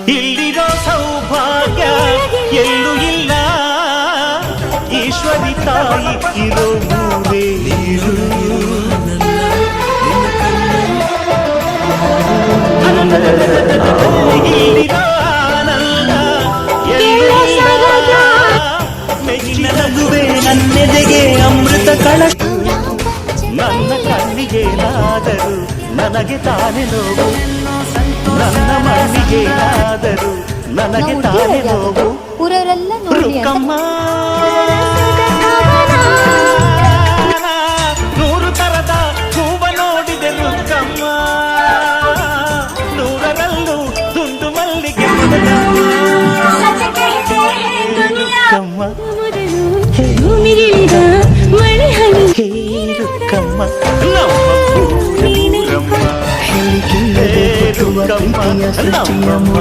ಇಲ್ಲಿರೋ ಸೌಭಾಗ್ಯ ಎಲ್ಲೂ ಇಲ್ಲ, ಈಶ್ವರಿ ತಾಯಿ ಇರೋ ಮೂರೇ ನೀರು. ಇಲ್ಲಿರೋ ಆನಂದ ಎಲ್ಲೂ ಇಲ್ಲ, ಮೆಚ್ಚಿನ ನಗುವೆ ನನ್ನೆದೆಗೆ ಅಮೃತ ಕಳಶ. ನನ್ನ ಕಣ್ಣಿಗೇನಾದರೂ ನನಗೆ ತಾನೇ ನೋವು, ನನ್ನ ಮಣ್ಣಿಗೇನಾದರೂ ನನಗೆ ತಾನೇ ನೋವು. ರುಕ್ಕಮ್ಮ ನೂರು ತರದ ಹೂವ ನೋಡಿದೆ ರುಕ್ಕಮ್ಮ, ನೂರರಲ್ಲೂ ದುಂಡು ಮಲ್ಲಿಗೆ ರುಕ್ಕಮ್ಮ. ರುಕ್ಕಮ್ಮ ನಮ್ಮ ರುಕ್ಕಮ್ಮ.